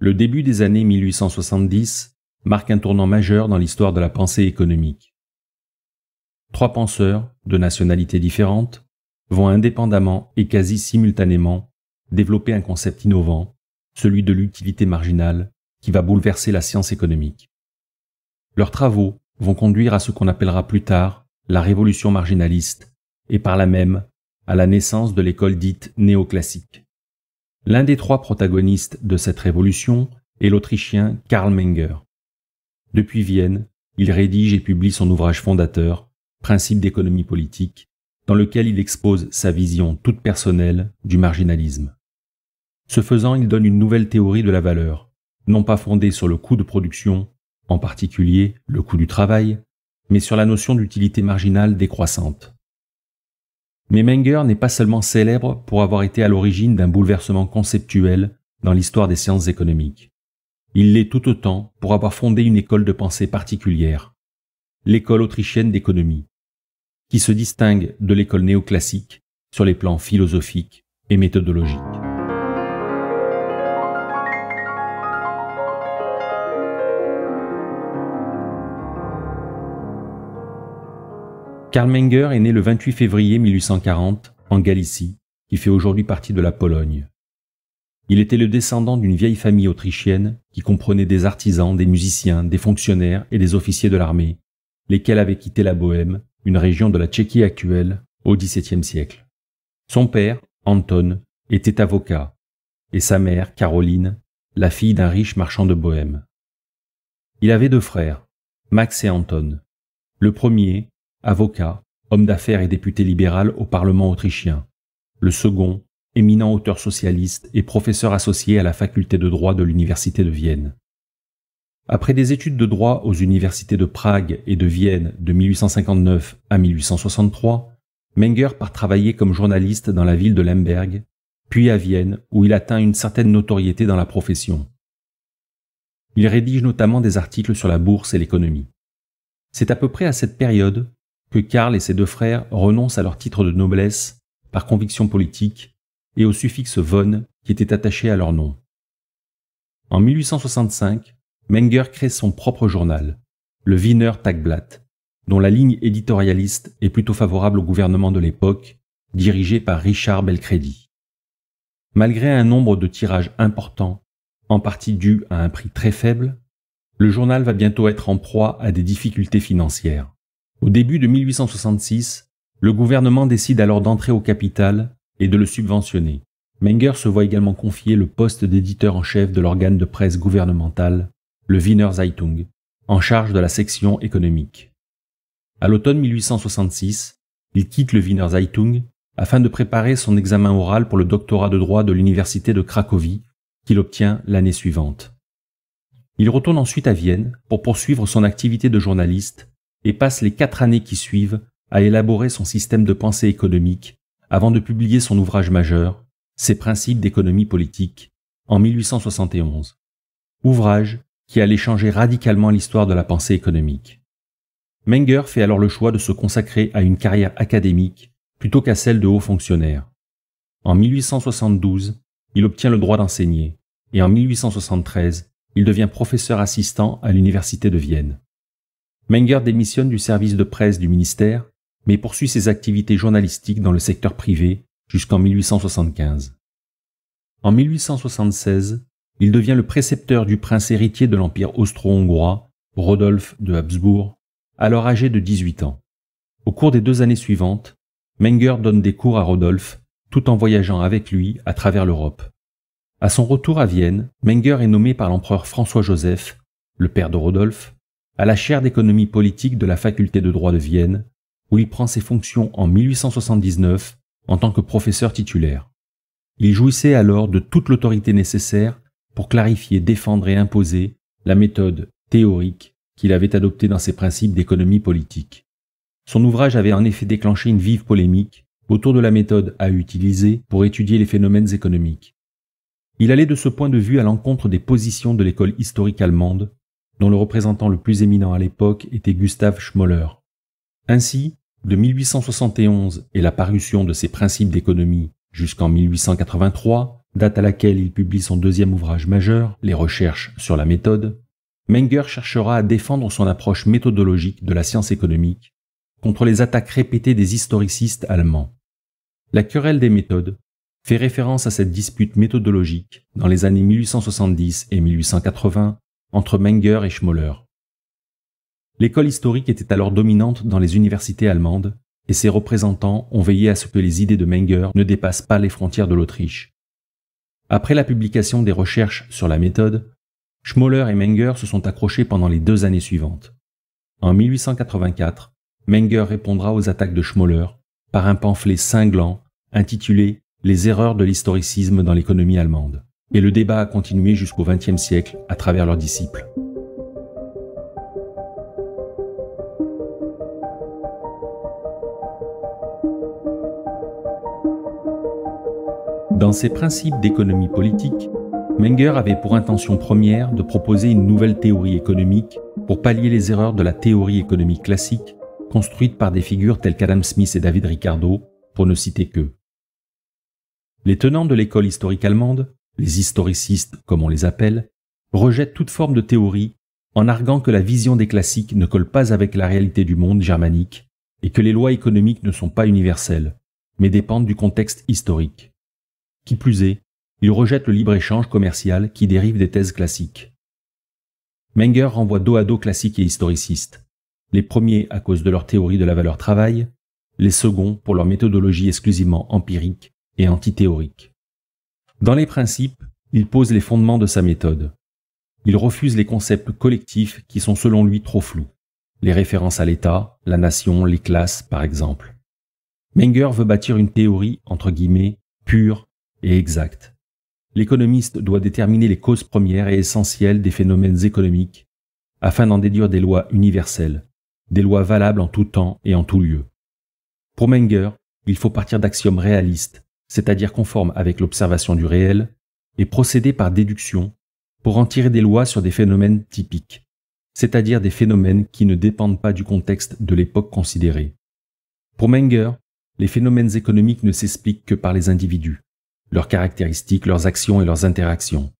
Le début des années 1870 marque un tournant majeur dans l'histoire de la pensée économique. Trois penseurs, de nationalités différentes, vont indépendamment et quasi simultanément développer un concept innovant, celui de l'utilité marginale, qui va bouleverser la science économique. Leurs travaux vont conduire à ce qu'on appellera plus tard la révolution marginaliste et par là même à la naissance de l'école dite néoclassique. L'un des trois protagonistes de cette révolution est l'Autrichien Karl Menger. Depuis Vienne, il rédige et publie son ouvrage fondateur, Principes d'économie politique, dans lequel il expose sa vision toute personnelle du marginalisme. Ce faisant, il donne une nouvelle théorie de la valeur, non pas fondée sur le coût de production, en particulier le coût du travail, mais sur la notion d'utilité marginale décroissante. Mais Menger n'est pas seulement célèbre pour avoir été à l'origine d'un bouleversement conceptuel dans l'histoire des sciences économiques. Il l'est tout autant pour avoir fondé une école de pensée particulière, l'école autrichienne d'économie, qui se distingue de l'école néoclassique sur les plans philosophiques et méthodologiques. Karl Menger est né le 28 février 1840 en Galicie, qui fait aujourd'hui partie de la Pologne. Il était le descendant d'une vieille famille autrichienne qui comprenait des artisans, des musiciens, des fonctionnaires et des officiers de l'armée, lesquels avaient quitté la Bohême, une région de la Tchéquie actuelle, au XVIIe siècle. Son père, Anton, était avocat, et sa mère, Caroline, la fille d'un riche marchand de Bohême. Il avait deux frères, Max et Anton. Le premier, avocat, homme d'affaires et député libéral au Parlement autrichien. Le second, éminent auteur socialiste et professeur associé à la faculté de droit de l'université de Vienne. Après des études de droit aux universités de Prague et de Vienne de 1859 à 1863, Menger part travailler comme journaliste dans la ville de Lemberg, puis à Vienne où il atteint une certaine notoriété dans la profession. Il rédige notamment des articles sur la bourse et l'économie. C'est à peu près à cette période que Karl et ses deux frères renoncent à leur titre de noblesse par conviction politique et au suffixe von qui était attaché à leur nom. En 1865, Menger crée son propre journal, le Wiener Tagblatt, dont la ligne éditorialiste est plutôt favorable au gouvernement de l'époque, dirigé par Richard Belcredi. Malgré un nombre de tirages importants, en partie dû à un prix très faible, le journal va bientôt être en proie à des difficultés financières. Au début de 1866, le gouvernement décide alors d'entrer au capital et de le subventionner. Menger se voit également confier le poste d'éditeur en chef de l'organe de presse gouvernemental, le Wiener Zeitung, en charge de la section économique. À l'automne 1866, il quitte le Wiener Zeitung afin de préparer son examen oral pour le doctorat de droit de l'université de Cracovie, qu'il obtient l'année suivante. Il retourne ensuite à Vienne pour poursuivre son activité de journaliste et passe les 4 années qui suivent à élaborer son système de pensée économique avant de publier son ouvrage majeur, Ses principes d'économie politique, en 1871. Ouvrage qui allait changer radicalement l'histoire de la pensée économique. Menger fait alors le choix de se consacrer à une carrière académique plutôt qu'à celle de haut fonctionnaire. En 1872, il obtient le droit d'enseigner et en 1873, il devient professeur assistant à l'université de Vienne. Menger démissionne du service de presse du ministère, mais poursuit ses activités journalistiques dans le secteur privé jusqu'en 1875. En 1876, il devient le précepteur du prince héritier de l'Empire austro-hongrois, Rodolphe de Habsbourg, alors âgé de 18 ans. Au cours des 2 années suivantes, Menger donne des cours à Rodolphe, tout en voyageant avec lui à travers l'Europe. À son retour à Vienne, Menger est nommé par l'empereur François-Joseph, le père de Rodolphe, à la chaire d'économie politique de la faculté de droit de Vienne, où il prend ses fonctions en 1879 en tant que professeur titulaire. Il jouissait alors de toute l'autorité nécessaire pour clarifier, défendre et imposer la méthode théorique qu'il avait adoptée dans ses principes d'économie politique. Son ouvrage avait en effet déclenché une vive polémique autour de la méthode à utiliser pour étudier les phénomènes économiques. Il allait de ce point de vue à l'encontre des positions de l'école historique allemande, dont le représentant le plus éminent à l'époque était Gustav Schmoller. Ainsi, de 1871 et la parution de ses principes d'économie jusqu'en 1883, date à laquelle il publie son deuxième ouvrage majeur, Les recherches sur la méthode, Menger cherchera à défendre son approche méthodologique de la science économique contre les attaques répétées des historicistes allemands. La querelle des méthodes fait référence à cette dispute méthodologique dans les années 1870 et 1880 entre Menger et Schmoller. L'école historique était alors dominante dans les universités allemandes et ses représentants ont veillé à ce que les idées de Menger ne dépassent pas les frontières de l'Autriche. Après la publication des recherches sur la méthode, Schmoller et Menger se sont accrochés pendant les 2 années suivantes. En 1884, Menger répondra aux attaques de Schmoller par un pamphlet cinglant intitulé « Les erreurs de l'historicisme dans l'économie allemande ». Et le débat a continué jusqu'au XXe siècle à travers leurs disciples. Dans ses principes d'économie politique, Menger avait pour intention première de proposer une nouvelle théorie économique pour pallier les erreurs de la théorie économique classique construite par des figures telles qu'Adam Smith et David Ricardo, pour ne citer qu'eux. Les tenants de l'école historique allemande, les historicistes comme on les appelle, rejettent toute forme de théorie en arguant que la vision des classiques ne colle pas avec la réalité du monde germanique et que les lois économiques ne sont pas universelles, mais dépendent du contexte historique. Qui plus est, ils rejettent le libre-échange commercial qui dérive des thèses classiques. Menger renvoie dos à dos classiques et historicistes, les premiers à cause de leur théorie de la valeur travail, les seconds pour leur méthodologie exclusivement empirique et antithéorique. Dans les principes, il pose les fondements de sa méthode. Il refuse les concepts collectifs qui sont selon lui trop flous, les références à l'État, la nation, les classes par exemple. Menger veut bâtir une théorie, entre guillemets, pure et exacte. L'économiste doit déterminer les causes premières et essentielles des phénomènes économiques afin d'en déduire des lois universelles, des lois valables en tout temps et en tout lieu. Pour Menger, il faut partir d'axiomes réalistes, c'est-à-dire conformes avec l'observation du réel, et procéder par déduction pour en tirer des lois sur des phénomènes typiques, c'est-à-dire des phénomènes qui ne dépendent pas du contexte de l'époque considérée. Pour Menger, les phénomènes économiques ne s'expliquent que par les individus, leurs caractéristiques, leurs actions et leurs interactions.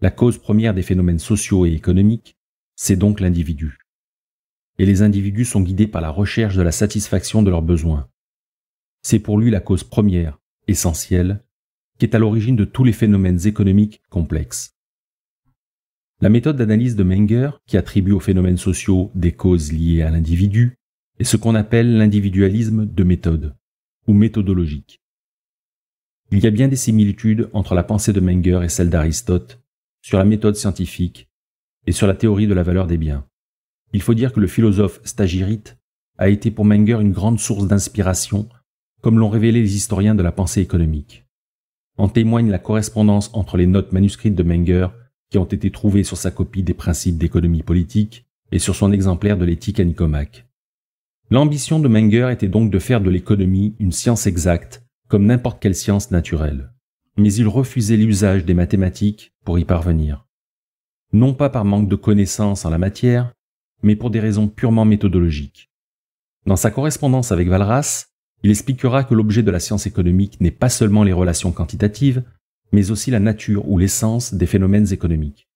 La cause première des phénomènes sociaux et économiques, c'est donc l'individu. Et les individus sont guidés par la recherche de la satisfaction de leurs besoins. C'est pour lui la cause première, essentielle, qui est à l'origine de tous les phénomènes économiques complexes. La méthode d'analyse de Menger, qui attribue aux phénomènes sociaux des causes liées à l'individu, est ce qu'on appelle l'individualisme de méthode, ou méthodologique. Il y a bien des similitudes entre la pensée de Menger et celle d'Aristote sur la méthode scientifique et sur la théorie de la valeur des biens. Il faut dire que le philosophe Stagirite a été pour Menger une grande source d'inspiration, comme l'ont révélé les historiens de la pensée économique. En témoigne la correspondance entre les notes manuscrites de Menger qui ont été trouvées sur sa copie des principes d'économie politique et sur son exemplaire de l'éthique à Nicomaque. L'ambition de Menger était donc de faire de l'économie une science exacte, comme n'importe quelle science naturelle. Mais il refusait l'usage des mathématiques pour y parvenir. Non pas par manque de connaissances en la matière, mais pour des raisons purement méthodologiques. Dans sa correspondance avec Walras, il expliquera que l'objet de la science économique n'est pas seulement les relations quantitatives, mais aussi la nature ou l'essence des phénomènes économiques,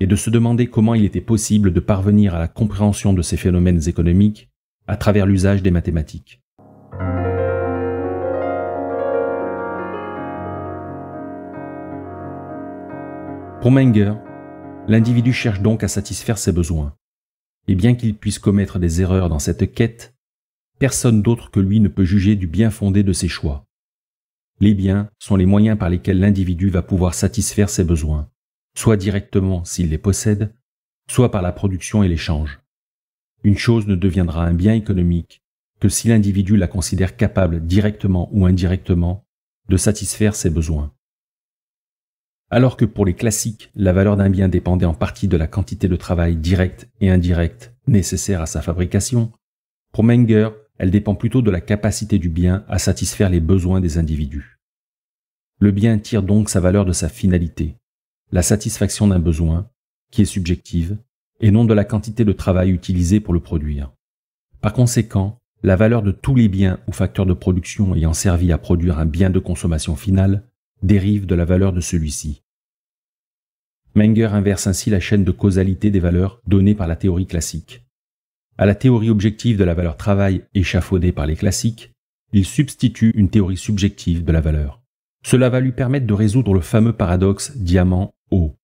et de se demander comment il était possible de parvenir à la compréhension de ces phénomènes économiques à travers l'usage des mathématiques. Pour Menger, l'individu cherche donc à satisfaire ses besoins. Et bien qu'il puisse commettre des erreurs dans cette quête, personne d'autre que lui ne peut juger du bien fondé de ses choix. Les biens sont les moyens par lesquels l'individu va pouvoir satisfaire ses besoins, soit directement s'il les possède, soit par la production et l'échange. Une chose ne deviendra un bien économique que si l'individu la considère capable directement ou indirectement de satisfaire ses besoins. Alors que pour les classiques, la valeur d'un bien dépendait en partie de la quantité de travail direct et indirect nécessaire à sa fabrication, pour Menger, elle dépend plutôt de la capacité du bien à satisfaire les besoins des individus. Le bien tire donc sa valeur de sa finalité, la satisfaction d'un besoin, qui est subjective, et non de la quantité de travail utilisée pour le produire. Par conséquent, la valeur de tous les biens ou facteurs de production ayant servi à produire un bien de consommation finale dérive de la valeur de celui-ci. Menger inverse ainsi la chaîne de causalité des valeurs données par la théorie classique. À la théorie objective de la valeur travail échafaudée par les classiques, il substitue une théorie subjective de la valeur. Cela va lui permettre de résoudre le fameux paradoxe diamant-eau.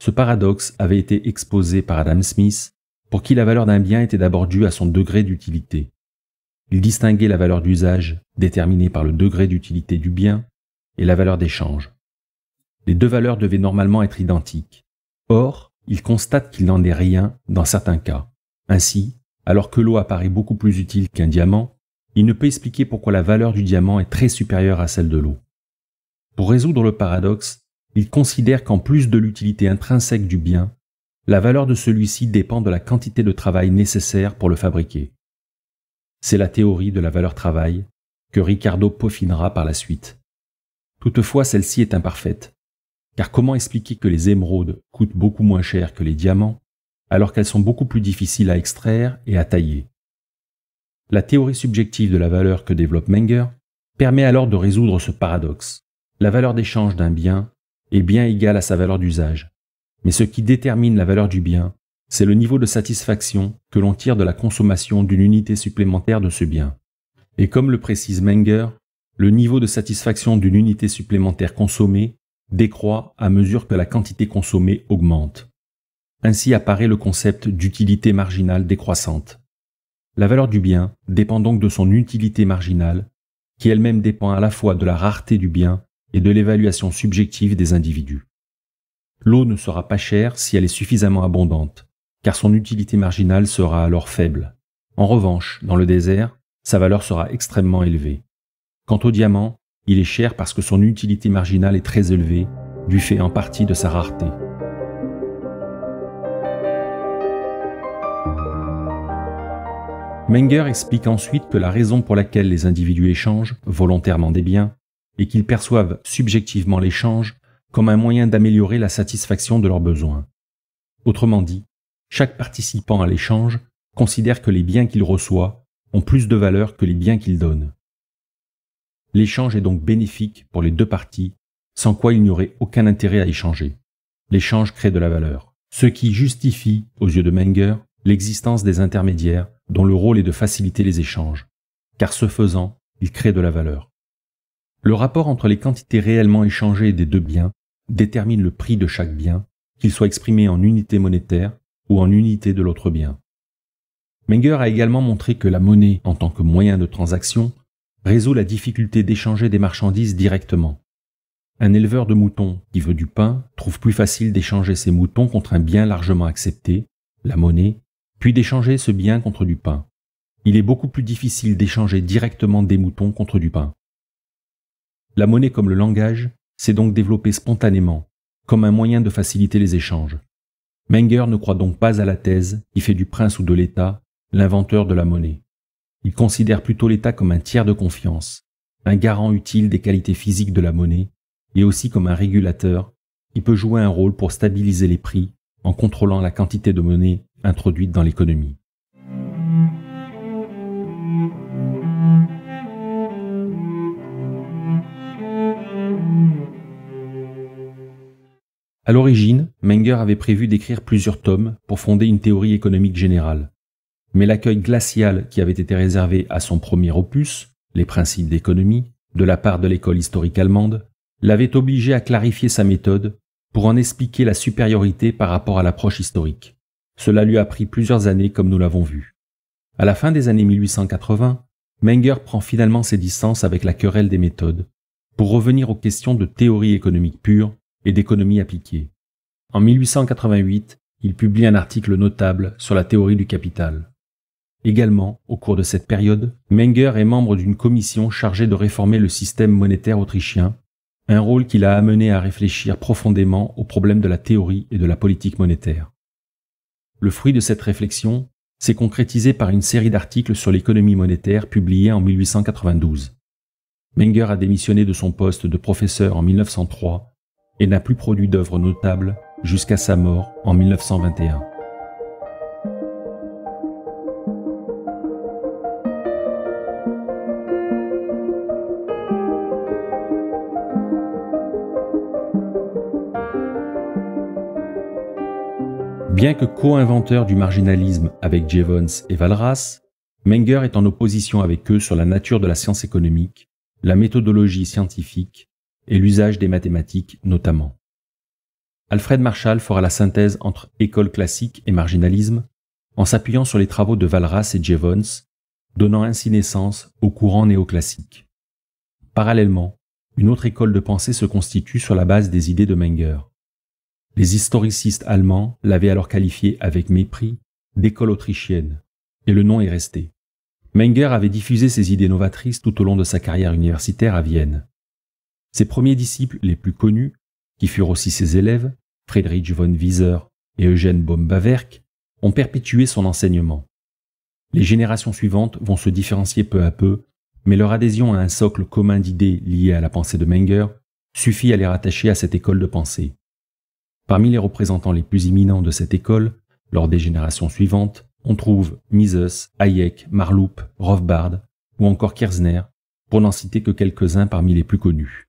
Ce paradoxe avait été exposé par Adam Smith, pour qui la valeur d'un bien était d'abord due à son degré d'utilité. Il distinguait la valeur d'usage, déterminée par le degré d'utilité du bien, et la valeur d'échange. Les deux valeurs devaient normalement être identiques. Or, il constate qu'il n'en est rien dans certains cas. Ainsi, alors que l'eau apparaît beaucoup plus utile qu'un diamant, il ne peut expliquer pourquoi la valeur du diamant est très supérieure à celle de l'eau. Pour résoudre le paradoxe, il considère qu'en plus de l'utilité intrinsèque du bien, la valeur de celui-ci dépend de la quantité de travail nécessaire pour le fabriquer. C'est la théorie de la valeur travail que Ricardo peaufinera par la suite. Toutefois, celle-ci est imparfaite, car comment expliquer que les émeraudes coûtent beaucoup moins cher que les diamants, alors qu'elles sont beaucoup plus difficiles à extraire et à tailler? La théorie subjective de la valeur que développe Menger permet alors de résoudre ce paradoxe. La valeur d'échange d'un bien est bien égale à sa valeur d'usage, mais ce qui détermine la valeur du bien, c'est le niveau de satisfaction que l'on tire de la consommation d'une unité supplémentaire de ce bien. Et comme le précise Menger, le niveau de satisfaction d'une unité supplémentaire consommée décroît à mesure que la quantité consommée augmente. Ainsi apparaît le concept d'utilité marginale décroissante. La valeur du bien dépend donc de son utilité marginale, qui elle-même dépend à la fois de la rareté du bien et de l'évaluation subjective des individus. L'eau ne sera pas chère si elle est suffisamment abondante, car son utilité marginale sera alors faible. En revanche, dans le désert, sa valeur sera extrêmement élevée. Quant au diamant, il est cher parce que son utilité marginale est très élevée, du fait en partie de sa rareté. Menger explique ensuite que la raison pour laquelle les individus échangent volontairement des biens est qu'ils perçoivent subjectivement l'échange comme un moyen d'améliorer la satisfaction de leurs besoins. Autrement dit, chaque participant à l'échange considère que les biens qu'il reçoit ont plus de valeur que les biens qu'il donne. L'échange est donc bénéfique pour les deux parties, sans quoi il n'y aurait aucun intérêt à échanger. L'échange crée de la valeur, ce qui justifie, aux yeux de Menger, l'existence des intermédiaires dont le rôle est de faciliter les échanges, car ce faisant, ils créent de la valeur. Le rapport entre les quantités réellement échangées des deux biens détermine le prix de chaque bien, qu'il soit exprimé en unité monétaire ou en unité de l'autre bien. Menger a également montré que la monnaie, en tant que moyen de transaction, résout la difficulté d'échanger des marchandises directement. Un éleveur de moutons qui veut du pain trouve plus facile d'échanger ses moutons contre un bien largement accepté, la monnaie, puis d'échanger ce bien contre du pain. Il est beaucoup plus difficile d'échanger directement des moutons contre du pain. La monnaie comme le langage s'est donc développée spontanément, comme un moyen de faciliter les échanges. Menger ne croit donc pas à la thèse qui fait du prince ou de l'État l'inventeur de la monnaie. Il considère plutôt l'État comme un tiers de confiance, un garant utile des qualités physiques de la monnaie, et aussi comme un régulateur qui peut jouer un rôle pour stabiliser les prix en contrôlant la quantité de monnaie introduite dans l'économie. À l'origine, Menger avait prévu d'écrire plusieurs tomes pour fonder une théorie économique générale. Mais l'accueil glacial qui avait été réservé à son premier opus, Les principes d'économie, de la part de l'école historique allemande, l'avait obligé à clarifier sa méthode pour en expliquer la supériorité par rapport à l'approche historique. Cela lui a pris plusieurs années comme nous l'avons vu. À la fin des années 1880, Menger prend finalement ses distances avec la querelle des méthodes pour revenir aux questions de théorie économique pure et d'économie appliquée. En 1888, il publie un article notable sur la théorie du capital. Également, au cours de cette période, Menger est membre d'une commission chargée de réformer le système monétaire autrichien, un rôle qui l'a amené à réfléchir profondément aux problèmes de la théorie et de la politique monétaire. Le fruit de cette réflexion s'est concrétisé par une série d'articles sur l'économie monétaire publiés en 1892. Menger a démissionné de son poste de professeur en 1903 et n'a plus produit d'œuvres notables jusqu'à sa mort en 1921. Bien que co-inventeur du marginalisme avec Jevons et Walras, Menger est en opposition avec eux sur la nature de la science économique, la méthodologie scientifique et l'usage des mathématiques notamment. Alfred Marshall fera la synthèse entre école classique et marginalisme en s'appuyant sur les travaux de Walras et Jevons, donnant ainsi naissance au courant néoclassique. Parallèlement, une autre école de pensée se constitue sur la base des idées de Menger. Les historicistes allemands l'avaient alors qualifié avec mépris d'école autrichienne, et le nom est resté. Menger avait diffusé ses idées novatrices tout au long de sa carrière universitaire à Vienne. Ses premiers disciples les plus connus, qui furent aussi ses élèves, Friedrich von Wieser et Eugène Baum-Bawerk, ont perpétué son enseignement. Les générations suivantes vont se différencier peu à peu, mais leur adhésion à un socle commun d'idées liées à la pensée de Menger suffit à les rattacher à cette école de pensée. Parmi les représentants les plus éminents de cette école, lors des générations suivantes, on trouve Mises, Hayek, Marloop, Rothbard ou encore Kirzner, pour n'en citer que quelques-uns parmi les plus connus.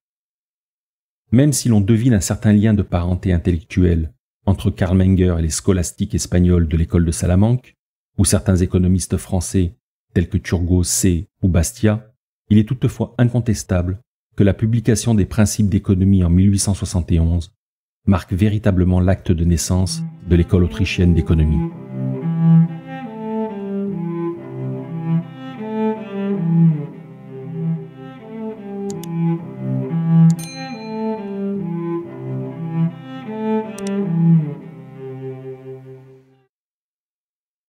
Même si l'on devine un certain lien de parenté intellectuelle entre Karl Menger et les scolastiques espagnols de l'école de Salamanque, ou certains économistes français tels que Turgot C. ou Bastiat, il est toutefois incontestable que la publication des principes d'économie en 1871 marque véritablement l'acte de naissance de l'école autrichienne d'économie.